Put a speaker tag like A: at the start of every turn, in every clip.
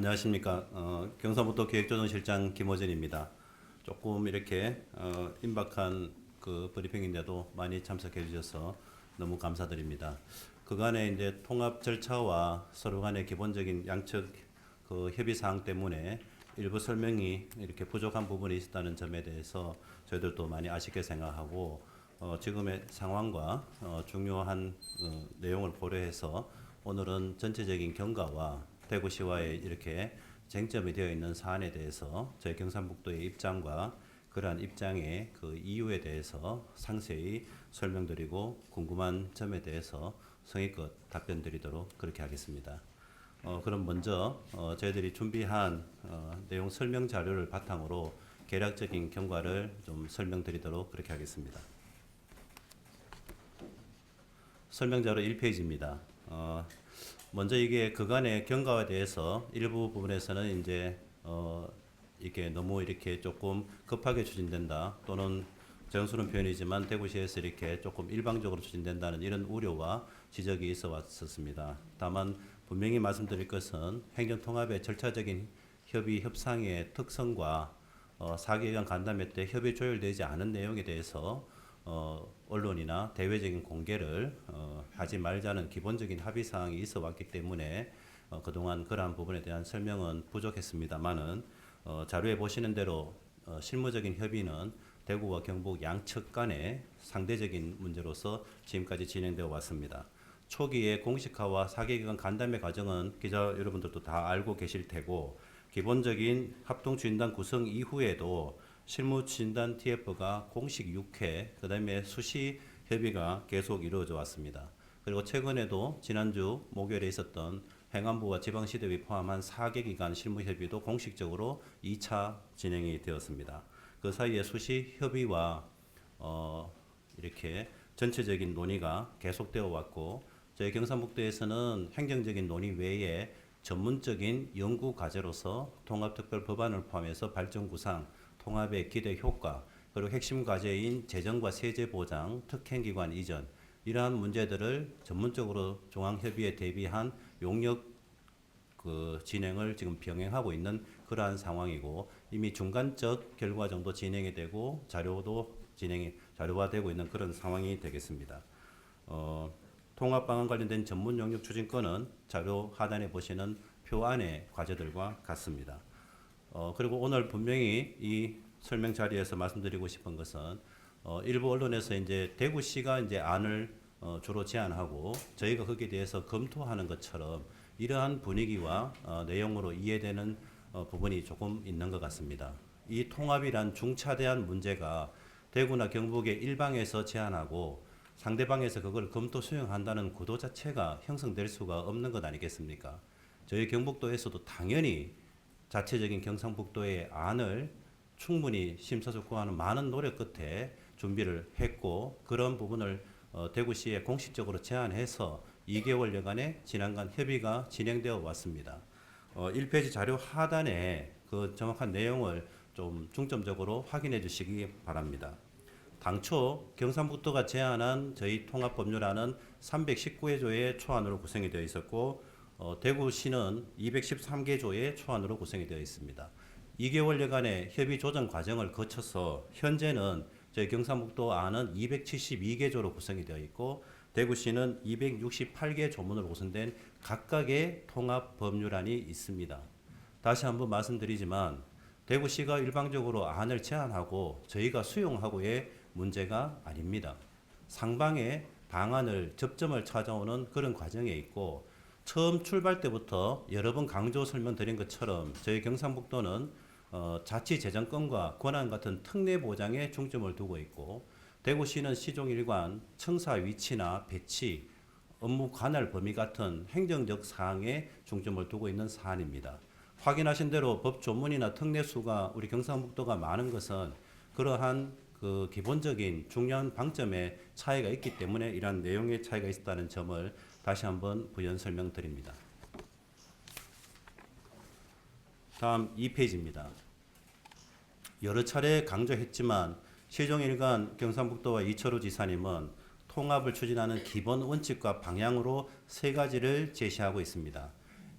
A: 안녕하십니까. 경상북도 기획조정실장 김호진입니다. 조금 이렇게 임박한 그 브리핑인데도 많이 참석해 주셔서 너무 감사드립니다. 그간의 이제 통합 절차와 서로 간의 기본적인 양측 그 협의 사항 때문에 일부 설명이 이렇게 부족한 부분이 있었다는 점에 대해서 저희들도 많이 아쉽게 생각하고 지금의 상황과 중요한 내용을 고려해서 오늘은 전체적인 경과와 대구시와의 이렇게 쟁점이 되어 있는 사안에 대해서 저희 경상북도의 입장과 그러한 입장의 그 이유에 대해서 상세히 설명드리고 궁금한 점에 대해서 성의껏 답변드리도록 그렇게 하겠습니다. 그럼 먼저 저희들이 준비한 내용 설명 자료를 바탕으로 개략적인 경과를 좀 설명드리도록 그렇게 하겠습니다. 설명 자료 1페이지입니다. 먼저 이게 그간의 경과에 대해서 일부 부분에서는 이제 이게 너무 이렇게 조금 급하게 추진된다 또는 정수는 표현이지만 대구시에서 이렇게 조금 일방적으로 추진된다는 이런 우려와 지적이 있어 왔었습니다. 다만 분명히 말씀드릴 것은 행정통합의 절차적인 협의 협상의 특성과 4개월 간담회 때 협의 조율되지 않은 내용에 대해서 언론이나 대외적인 공개를 하지 말자는 기본적인 합의 사항이 있어 왔기 때문에 그동안 그러한 부분에 대한 설명은 부족했습니다만은 자료에 보시는 대로 실무적인 협의는 대구와 경북 양측 간의 상대적인 문제로서 지금까지 진행되어 왔습니다. 초기에 공식화와 4개기간 간담회 과정은 기자 여러분들도 다 알고 계실 테고 기본적인 합동주인단 구성 이후에도 실무진단 TF가 공식 6회, 그 다음에 수시 협의가 계속 이루어져 왔습니다. 그리고 최근에도 지난주 목요일에 있었던 행안부와 지방시도협의 포함한 4개 기관 실무협의도 공식적으로 2차 진행이 되었습니다. 그 사이에 수시 협의와 이렇게 전체적인 논의가 계속되어 왔고 저희 경상북도에서는 행정적인 논의 외에 전문적인 연구 과제로서 통합특별 법안을 포함해서 발전 구상, 통합의 기대 효과, 그리고 핵심 과제인 재정과 세제 보장, 특행기관 이전 이러한 문제들을 전문적으로 중앙협의에 대비한 용역 그 진행을 지금 병행하고 있는 그러한 상황이고 이미 중간적 결과 정도 진행이 되고 자료도 자료화되고 있는 그런 상황이 되겠습니다. 통합 방안 관련된 전문 용역 추진권은 자료 하단에 보시는 표 안의 과제들과 같습니다. 그리고 오늘 분명히 이 설명 자리에서 말씀드리고 싶은 것은 일부 언론에서 이제 대구시가 이제 안을 주로 제안하고 저희가 거기에 대해서 검토하는 것처럼 이러한 분위기와 내용으로 이해되는 부분이 조금 있는 것 같습니다. 이 통합이란 중차대한 문제가 대구나 경북의 일방에서 제안하고 상대방에서 그걸 검토 수용한다는 구도 자체가 형성될 수가 없는 것 아니겠습니까? 저희 경북도에서도 당연히 자체적인 경상북도의 안을 충분히 심사숙고하는 많은 노력 끝에 준비를 했고 그런 부분을 대구시에 공식적으로 제안해서 2개월여간의 지난간 협의가 진행되어 왔습니다. 1페이지 자료 하단에 그 정확한 내용을 좀 중점적으로 확인해 주시기 바랍니다. 당초 경상북도가 제안한 저희 통합법률안은 319개조의 초안으로 구성이 되어 있었고 대구시는 213개조의 초안으로 구성이 되어 있습니다. 2개월여간의 협의 조정 과정을 거쳐서 현재는 저희 경상북도 안은 272개조로 구성이 되어 있고 대구시는 268개 조문으로 구성된 각각의 통합 법률안이 있습니다. 다시 한번 말씀드리지만 대구시가 일방적으로 안을 제안하고 저희가 수용하고의 문제가 아닙니다. 상방의 방안을 접점을 찾아오는 그런 과정에 있고 처음 출발 때부터 여러 번 강조 설명드린 것처럼 저희 경상북도는 자치재정권과 권한 같은 특례 보장에 중점을 두고 있고 대구시는 시종일관 청사 위치나 배치, 업무 관할 범위 같은 행정적 사항에 중점을 두고 있는 사안입니다. 확인하신 대로 법 조문이나 특례 수가 우리 경상북도가 많은 것은 그러한 그 기본적인 중요한 방점에 차이가 있기 때문에 이러한 내용의 차이가 있다는 점을 다시 한번 부연 설명드립니다. 다음 2페이지입니다. 여러 차례 강조했지만 시종일관 경상북도와 이철우 지사님은 통합을 추진하는 기본 원칙과 방향으로 세 가지를 제시하고 있습니다.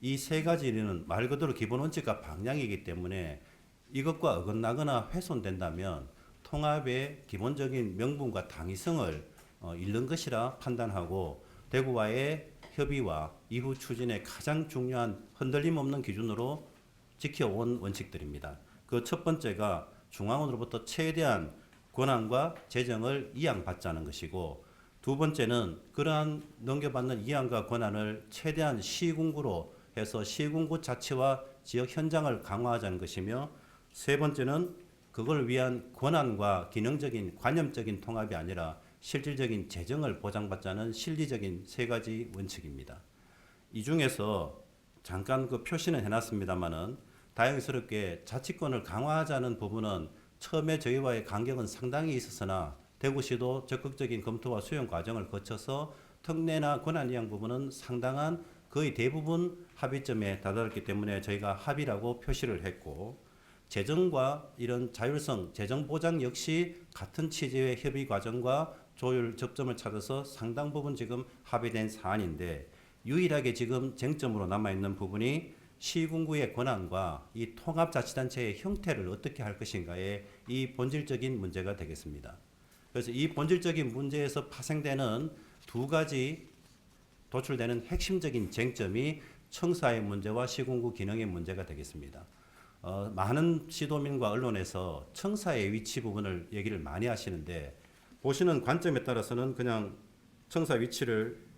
A: 이 세 가지는 말 그대로 기본 원칙과 방향이기 때문에 이것과 어긋나거나 훼손된다면 통합의 기본적인 명분과 당위성을 잃는 것이라 판단하고 대구와의 협의와 이후 추진의 가장 중요한 흔들림 없는 기준으로 지켜온 원칙들입니다. 그 첫 번째가 중앙으로부터 최대한 권한과 재정을 이양받자는 것이고, 두 번째는 그러한 넘겨받는 이양과 권한을 최대한 시군구로 해서 시군구 자치와 지역 현장을 강화하자는 것이며, 세 번째는 그걸 위한 권한과 기능적인 관념적인 통합이 아니라 실질적인 재정을 보장받자는 실리적인 세 가지 원칙입니다. 이 중에서 잠깐 그 표시는 해놨습니다만은 다행스럽게 자치권을 강화하자는 부분은 처음에 저희와의 간격은 상당히 있었으나 대구시도 적극적인 검토와 수용 과정을 거쳐서 특례나 권한이양 부분은 상당한 거의 대부분 합의점에 다다랐기 때문에 저희가 합의라고 표시를 했고, 재정과 이런 자율성, 재정 보장 역시 같은 취지의 협의 과정과 조율 접점을 찾아서 상당 부분 지금 합의된 사안인데, 유일하게 지금 쟁점으로 남아있는 부분이 시군구의 권한과 이 통합자치단체의 형태를 어떻게 할 것인가의 이 본질적인 문제가 되겠습니다. 그래서 이 본질적인 문제에서 파생되는 두 가지 도출되는 핵심적인 쟁점이 청사의 문제와 시군구 기능의 문제가 되겠습니다. 많은 시도민과 언론에서 청사의 위치 부분을 얘기를 많이 하시는데, 보시는 관점에 따라서는 그냥 청사 위치를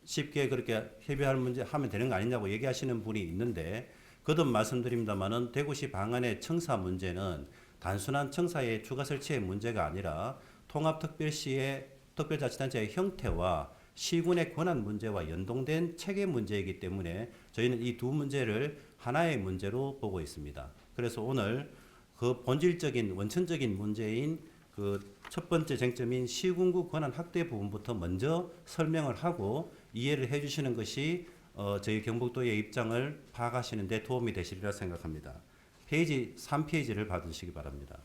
A: 쉽게 그렇게 협의할 문제 하면 되는 거 아니냐고 얘기하시는 분이 있는데, 거듭 말씀드립니다만은 대구시 방안의 청사 문제는 단순한 청사의 추가 설치의 문제가 아니라 통합특별시의 특별자치단체의 형태와 시군의 권한 문제와 연동된 체계 문제이기 때문에 저희는 이 두 문제를 하나의 문제로 보고 있습니다. 그래서 오늘 그 본질적인 원천적인 문제인 그 첫 번째 쟁점인 시군구 권한 확대 부분부터 먼저 설명을 하고 이해를 해주시는 것이 저희 경북도의 입장을 파악하시는 데 도움이 되시리라 생각합니다. 페이지 3페이지를 봐주시기 바랍니다.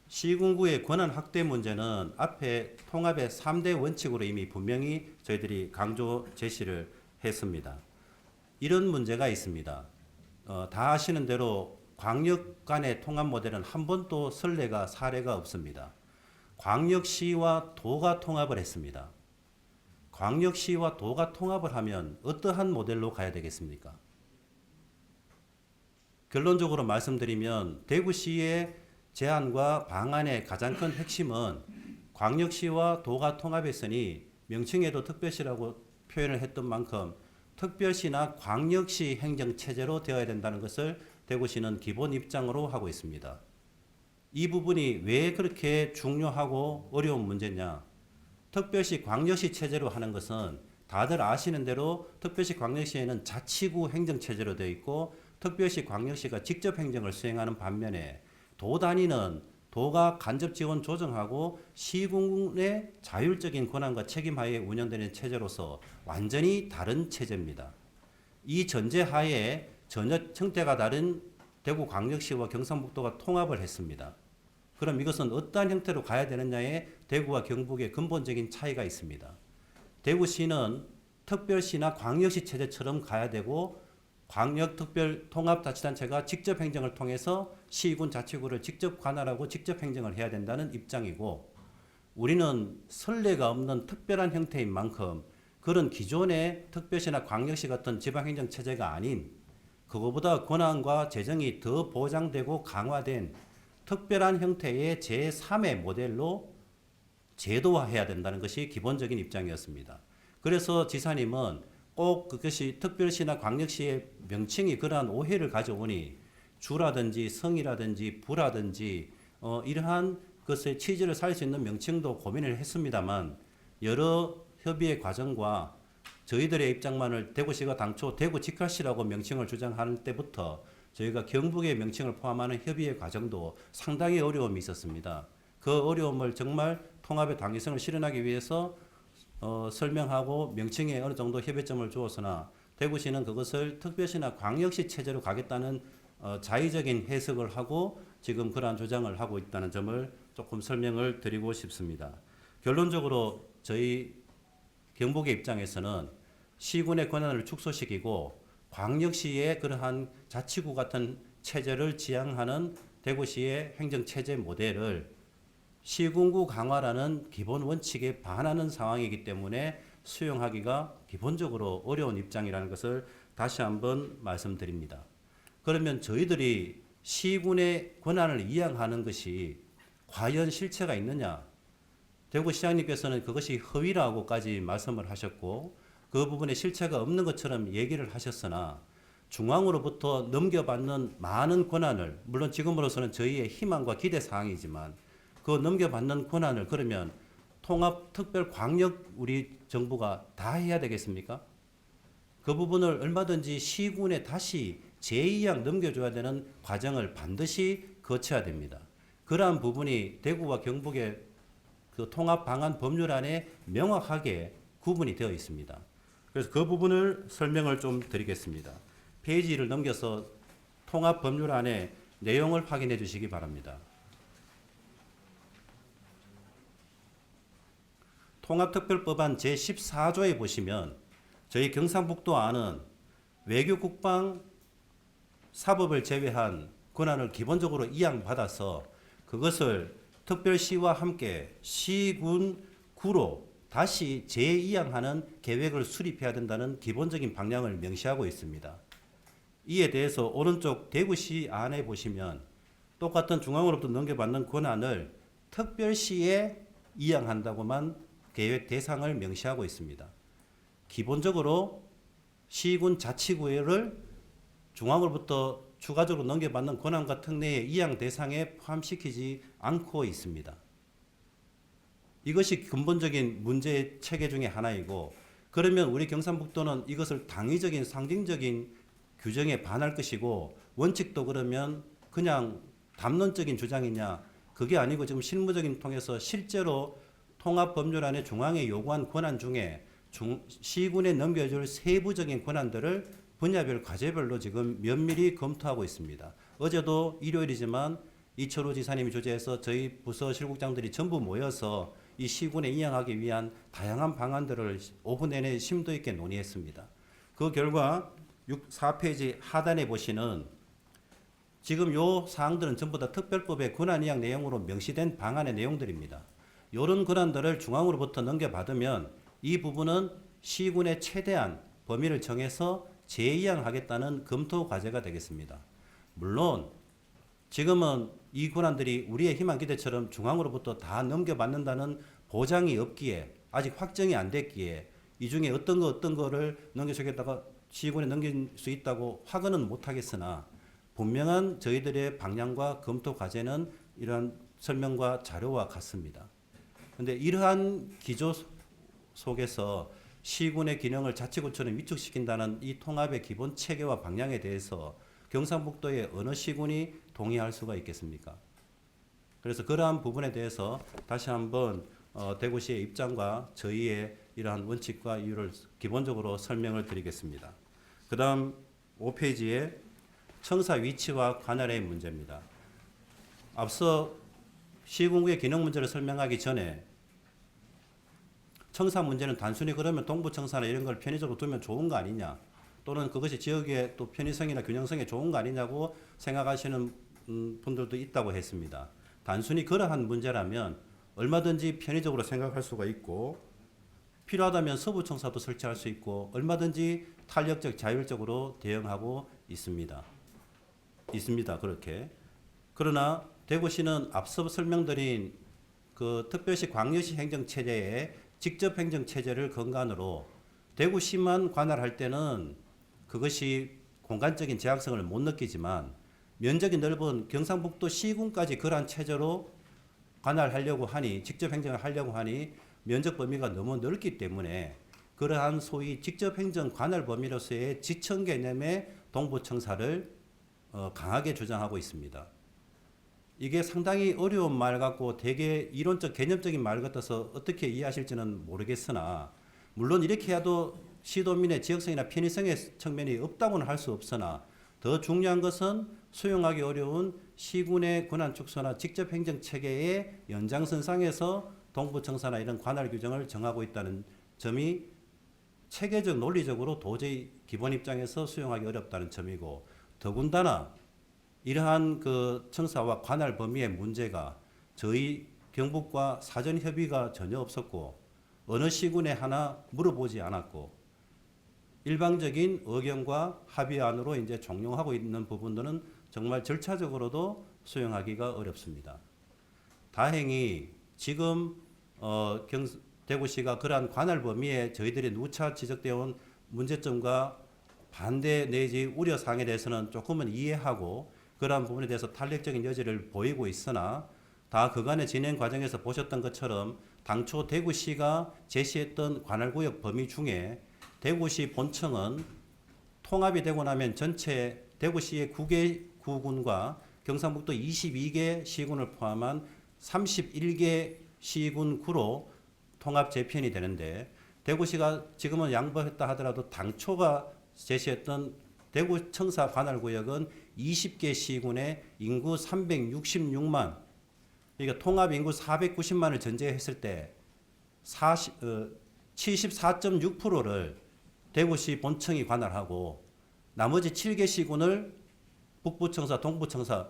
A: 시군구의 권한 확대 문제는 앞에 통합의 3대 원칙으로 이미 분명히 저희들이 강조 제시를 했습니다. 이런 문제가 있습니다. 다 아시는 대로 광역 간의 통합 모델은 한 번도 선례가 사례가 없습니다. 광역시와 도가 통합을 했습니다. 광역시와 도가 통합을 하면 어떠한 모델로 가야 되겠습니까? 결론적으로 말씀드리면 대구시의 제안과 방안의 가장 큰 핵심은 광역시와 도가 통합했으니 명칭에도 특별시라고 표현을 했던 만큼 특별시나 광역시 행정체제로 되어야 된다는 것을 대구시는 기본 입장으로 하고 있습니다. 이 부분이 왜 그렇게 중요하고 어려운 문제냐? 특별시 광역시 체제로 하는 것은 다들 아시는 대로 특별시 광역시에는 자치구 행정체제로 되어 있고 특별시 광역시가 직접 행정을 수행하는 반면에 도 단위는 도가 간접 지원 조정하고 시군의 자율적인 권한과 책임하에 운영되는 체제로서 완전히 다른 체제입니다. 이 전제하에 전혀 형태가 다른 대구광역시와 경상북도가 통합을 했습니다. 그럼 이것은 어떠한 형태로 가야 되느냐에 대구와 경북의 근본적인 차이가 있습니다. 대구시는 특별시나 광역시 체제처럼 가야 되고 광역특별통합자치단체가 직접 행정을 통해서 시군 자치구를 직접 관할하고 직접 행정을 해야 된다는 입장이고, 우리는 선례가 없는 특별한 형태인 만큼 그런 기존의 특별시나 광역시 같은 지방행정체제가 아닌 그거보다 권한과 재정이 더 보장되고 강화된 특별한 형태의 제3의 모델로 제도화해야 된다는 것이 기본적인 입장이었습니다. 그래서 지사님은 꼭 그것이 특별시나 광역시의 명칭이 그러한 오해를 가져오니 주라든지 성이라든지 부라든지 이러한 것의 취지를 살릴 수 있는 명칭도 고민을 했습니다만, 여러 협의의 과정과 저희들의 입장만을 대구시가 당초 대구직화시라고 명칭을 주장할 때부터 저희가 경북의 명칭을 포함하는 협의의 과정도 상당히 어려움이 있었습니다. 그 어려움을 정말 통합의 당위성을 실현하기 위해서 설명하고 명칭에 어느 정도 협의점을 주었으나 대구시는 그것을 특별시나 광역시 체제로 가겠다는 자의적인 해석을 하고 지금 그러한 주장을 하고 있다는 점을 조금 설명을 드리고 싶습니다. 결론적으로 저희 경북의 입장에서는 시군의 권한을 축소시키고 광역시의 그러한 자치구 같은 체제를 지향하는 대구시의 행정체제 모델을 시군구 강화라는 기본 원칙에 반하는 상황이기 때문에 수용하기가 기본적으로 어려운 입장이라는 것을 다시 한번 말씀드립니다. 그러면 저희들이 시군의 권한을 이양하는 것이 과연 실체가 있느냐? 대구시장님께서는 그것이 허위라고까지 말씀을 하셨고 그 부분에 실체가 없는 것처럼 얘기를 하셨으나 중앙으로부터 넘겨받는 많은 권한을 물론 지금으로서는 저희의 희망과 기대 사항이지만 그 넘겨받는 권한을 그러면 통합 특별 광역 우리 정부가 다 해야 되겠습니까? 그 부분을 얼마든지 시군에 다시 제2양 넘겨줘야 되는 과정을 반드시 거쳐야 됩니다. 그러한 부분이 대구와 경북의 그 통합 방안 법률안에 명확하게 구분이 되어 있습니다. 그래서 그 부분을 설명을 좀 드리겠습니다. 페이지를 넘겨서 통합 법률안의 내용을 확인해 주시기 바랍니다. 통합특별법안 제14조에 보시면 저희 경상북도 안은 외교 국방 사법을 제외한 권한을 기본적으로 이양받아서 그것을 특별시와 함께 시군 구로 다시 재이양하는 계획을 수립해야 된다는 기본적인 방향을 명시하고 있습니다. 이에 대해서 오른쪽 대구시 안에 보시면 똑같은 중앙으로부터 넘겨받는 권한을 특별시에 이양한다고만 계획 대상을 명시하고 있습니다. 기본적으로 시군 자치구를 중앙으로부터 추가적으로 넘겨받는 권한과 특례의 이양 대상에 포함시키지 않고 있습니다. 이것이 근본적인 문제 체계 중에 하나이고 그러면 우리 경상북도는 이것을 당위적인 상징적인 규정에 반할 것이고 원칙도 그러면 그냥 담론적인 주장이냐 그게 아니고 지금 실무적인 통해서 실제로 통합법률안에 중앙에 요구한 권한 중에 시군에 넘겨줄 세부적인 권한들을 분야별 과제별로 지금 면밀히 검토하고 있습니다. 어제도 일요일이지만 이철우 지사님이 주재해서 저희 부서 실국장들이 전부 모여서 이 시군에 이양하기 위한 다양한 방안들을 오후 내내 심도 있게 논의했습니다. 그 결과 4페이지 하단에 보시는 지금 요 사항들은 전부 다 특별법의 권한 이양 내용으로 명시된 방안의 내용들입니다. 이런 권한들을 중앙으로부터 넘겨받으면 이 부분은 시군의 최대한 범위를 정해서 재이양하겠다는 검토 과제가 되겠습니다. 물론 지금은 이 권한들이 우리의 희망 기대처럼 중앙으로부터 다 넘겨받는다는 보장이 없기에 아직 확정이 안 됐기에 이 중에 어떤 거를 넘겨주겠다가 시군에 넘길 수 있다고 확언은 못하겠으나 분명한 저희들의 방향과 검토 과제는 이러한 설명과 자료와 같습니다. 그런데 이러한 기조 속에서 시군의 기능을 자치구처럼 위축시킨다는 이 통합의 기본 체계와 방향에 대해서 경상북도의 어느 시군이 동의할 수가 있겠습니까? 그래서 그러한 부분에 대해서 다시 한번 대구시의 입장과 저희의 이러한 원칙과 이유를 기본적으로 설명을 드리겠습니다. 그 다음 5페이지에 청사 위치와 관할의 문제입니다. 앞서 시군구의 기능 문제를 설명하기 전에 청사 문제는 단순히 그러면 동부청사나 이런 걸 편의적으로 두면 좋은 거 아니냐 또는 그것이 지역의 또 편의성이나 균형성에 좋은 거 아니냐고 생각하시는 분들도 있다고 했습니다. 단순히 그러한 문제라면 얼마든지 편의적으로 생각할 수가 있고 필요하다면 서부청사도 설치할 수 있고 얼마든지 탄력적 자율적으로 대응하고 있습니다. 그렇게. 그러나 대구시는 앞서 설명드린 그 특별시 광역시 행정체제의 직접 행정체제를 근간으로 대구시만 관할할 때는 그것이 공간적인 제약성을 못 느끼지만 면적이 넓은 경상북도 시군까지 그러한 체제로 관할하려고 하니 직접 행정을 하려고 하니 면적 범위가 너무 넓기 때문에 그러한 소위 직접 행정 관할 범위로서의 지청 개념의 동부청사를 강하게 주장하고 있습니다. 이게 상당히 어려운 말 같고 되게 이론적 개념적인 말 같아서 어떻게 이해하실지는 모르겠으나 물론 이렇게 해도 시도민의 지역성이나 편의성의 측면이 없다고는 할 수 없으나 더 중요한 것은 수용하기 어려운 시군의 권한 축소나 직접 행정 체계의 연장선상에서 동부청사나 이런 관할 규정을 정하고 있다는 점이 체계적 논리적으로 도저히 기본 입장에서 수용하기 어렵다는 점이고, 더군다나 이러한 그 청사와 관할 범위의 문제가 저희 경북과 사전 협의가 전혀 없었고 어느 시군에 하나 물어보지 않았고 일방적인 의견과 합의안으로 이제 종용하고 있는 부분들은 정말 절차적으로도 수용하기가 어렵습니다. 다행히 지금 대구시가 그러한 관할 범위에 저희들이 누차 지적되어 온 문제점과 반대 내지 우려 사항에 대해서는 조금은 이해하고 그러한 부분에 대해서 탄력적인 여지를 보이고 있으나 다 그간의 진행 과정에서 보셨던 것처럼 당초 대구시가 제시했던 관할구역 범위 중에 대구시 본청은 통합이 되고 나면 전체 대구시의 9개 구군과 경상북도 22개 시군을 포함한 31개 시군구로 통합 재편이 되는데 대구시가 지금은 양보했다 하더라도 당초가 제시했던 대구 청사 관할구역은 20개 시군의 인구 366만, 그러니까 통합 인구 490만을 전제했을 때 74.6%를 대구시 본청이 관할하고 나머지 7개 시군을 북부청사, 동부청사,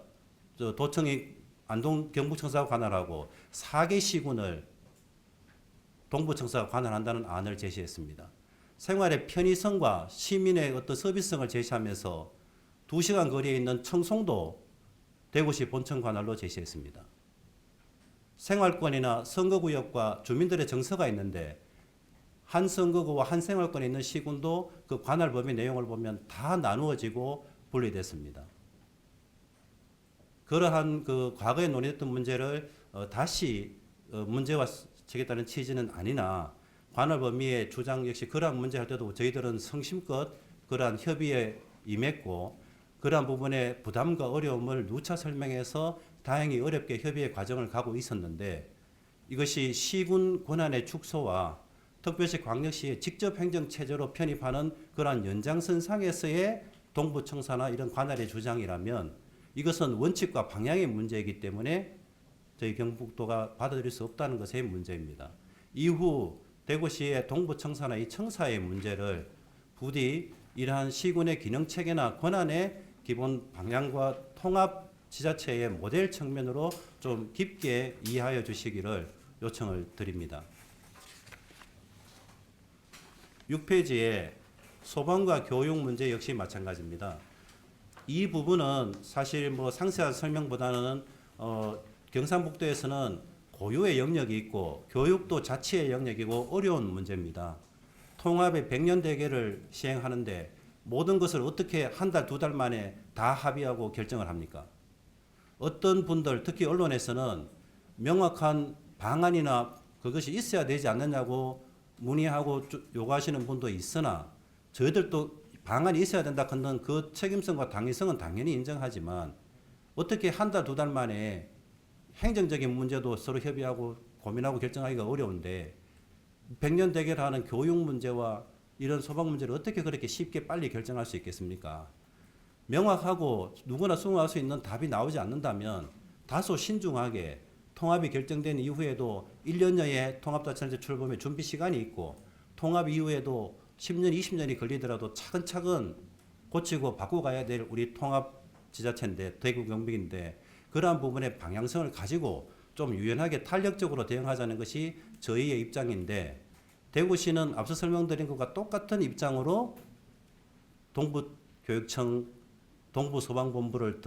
A: 도청이 안동 경북청사가 관할하고 4개 시군을 동부청사가 관할한다는 안을 제시했습니다. 생활의 편의성과 시민의 어떤 서비스성을 제시하면서 2시간 거리에 있는 청송도 대구시 본청 관할로 제시했습니다. 생활권이나 선거구역과 주민들의 정서가 있는데 한 선거구와 한 생활권에 있는 시군도 그 관할 범위 내용을 보면 다 나누어지고 분리됐습니다. 그러한 그 과거에 논의했던 문제를 다시 문제화 시키겠다는 취지는 아니나 관할 범위의 주장 역시 그러한 문제 할 때도 저희들은 성심껏 그러한 협의에 임했고 그러한 부분의 부담과 어려움을 누차 설명해서 다행히 어렵게 협의의 과정을 가고 있었는데 이것이 시군 권한의 축소와 특별시 광역시의 직접 행정 체제로 편입하는 그러한 연장선상에서의 동부청사나 이런 관할의 주장이라면 이것은 원칙과 방향의 문제이기 때문에 저희 경북도가 받아들일 수 없다는 것의 문제입니다. 이후 대구시의 동부청사나 이 청사의 문제를 부디 이러한 시군의 기능체계나 권한의 기본 방향과 통합 지자체의 모델 측면으로 좀 깊게 이해하여 주시기를 요청을 드립니다. 6페이지에 소방과 교육 문제 역시 마찬가지입니다. 이 부분은 사실 뭐 상세한 설명보다는 경상북도에서는 고유의 영역이 있고 교육도 자치의 영역이고 어려운 문제입니다. 통합의 100년 대계를 시행하는데 모든 것을 어떻게 한 달, 두 달 만에 다 합의하고 결정을 합니까? 어떤 분들, 특히 언론에서는 명확한 방안이나 그것이 있어야 되지 않느냐고 문의하고 요구하시는 분도 있으나 저희들도 방안이 있어야 된다 하는 그 책임성과 당위성은 당연히 인정하지만 어떻게 한 달, 두 달 만에 행정적인 문제도 서로 협의하고 고민하고 결정하기가 어려운데 100년 대결하는 교육 문제와 이런 소방 문제를 어떻게 그렇게 쉽게 빨리 결정할 수 있겠습니까? 명확하고 누구나 수긍할 수 있는 답이 나오지 않는다면 다소 신중하게 통합이 결정된 이후에도 1년여의 통합자치단체 출범의 준비 시간이 있고 통합 이후에도 10년, 20년이 걸리더라도 차근차근 고치고 바꿔가야 될 우리 통합지자체인데 대구 경북인데 그러한 부분의 방향성을 가지고 좀 유연하게 탄력적으로 대응하자는 것이 저희의 입장인데 대구시는 앞서 설명드린 것과 똑같은 입장으로 동부교육청, 동부소방본부를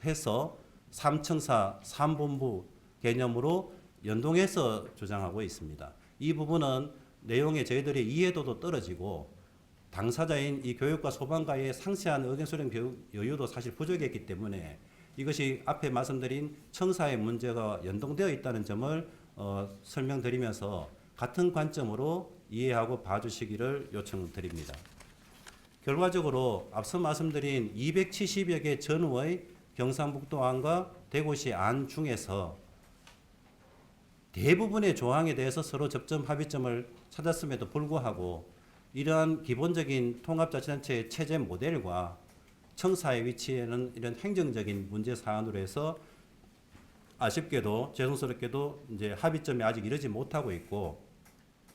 A: 해서 3청사, 3본부 개념으로 연동해서 주장하고 있습니다. 이 부분은 내용에 저희들의 이해도도 떨어지고 당사자인 이 교육과 소방과의 상세한 의견 수렴 여유도 사실 부족했기 때문에 이것이 앞에 말씀드린 청사의 문제가 연동되어 있다는 점을 설명드리면서 같은 관점으로 이해하고 봐주시기를 요청드립니다. 결과적으로 앞서 말씀드린 270여 개 전후의 경상북도 안과 대구시 안 중에서 대부분의 조항에 대해서 서로 접점 합의점을 찾았음에도 불구하고 이러한 기본적인 통합자치단체의 체제 모델과 청사의 위치에는 이런 행정적인 문제 사안으로 해서 아쉽게도 죄송스럽게도 이제 합의점에 아직 이르지 못하고 있고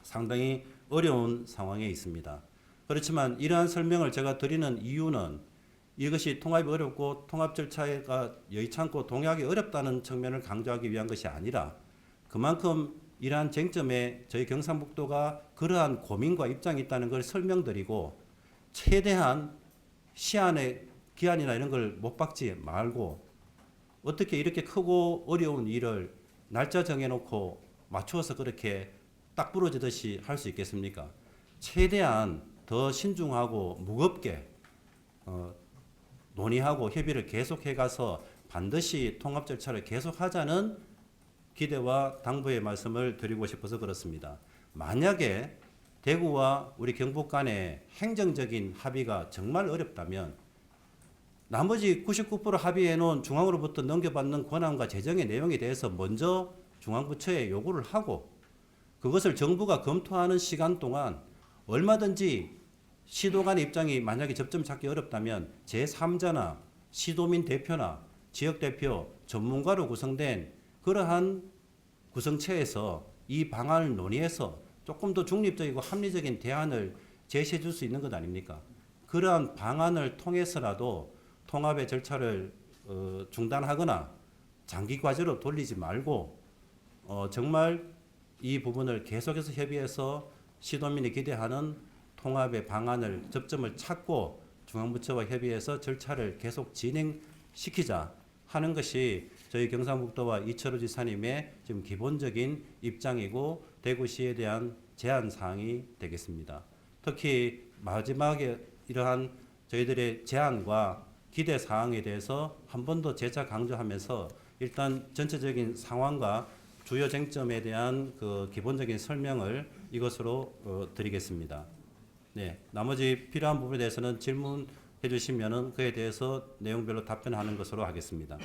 A: 상당히 어려운 상황에 있습니다. 그렇지만 이러한 설명을 제가 드리는 이유는 이것이 통합이 어렵고 통합 절차가 여의찮고 동의하기 어렵다는 측면을 강조하기 위한 것이 아니라 그만큼 이러한 쟁점에 저희 경상북도가 그러한 고민과 입장이 있다는 걸 설명드리고 최대한 시한의 기한이나 이런 걸 못 박지 말고 어떻게 이렇게 크고 어려운 일을 날짜 정해놓고 맞추어서 그렇게 딱 부러지듯이 할 수 있겠습니까? 최대한 더 신중하고 무겁게 논의하고 협의를 계속해가서 반드시 통합 절차를 계속하자는 기대와 당부의 말씀을 드리고 싶어서 그렇습니다. 만약에 대구와 우리 경북 간의 행정적인 합의가 정말 어렵다면 나머지 99% 합의해 놓은 중앙으로부터 넘겨받는 권한과 재정의 내용에 대해서 먼저 중앙부처에 요구를 하고 그것을 정부가 검토하는 시간 동안 얼마든지 시도 간의 입장이 만약에 접점 찾기 어렵다면 제3자나 시도민 대표나 지역대표 전문가로 구성된 그러한 구성체에서 이 방안을 논의해서 조금 더 중립적이고 합리적인 대안을 제시해 줄 수 있는 것 아닙니까? 그러한 방안을 통해서라도 통합의 절차를 중단하거나 장기 과제로 돌리지 말고 정말 이 부분을 계속해서 협의해서 시도민이 기대하는 통합의 방안을 접점을 찾고 중앙부처와 협의해서 절차를 계속 진행시키자 하는 것이 저희 경상북도와 이철우 지사님의 지금 기본적인 입장이고 대구시에 대한 제안 사항이 되겠습니다. 특히 마지막에 이러한 저희들의 제안과 기대 사항에 대해서 한 번 더 재차 강조하면서 일단 전체적인 상황과 주요 쟁점에 대한 그 기본적인 설명을 이것으로 드리겠습니다. 네, 나머지 필요한 부분에 대해서는 질문해 주시면은 그에 대해서 내용별로 답변하는 것으로 하겠습니다.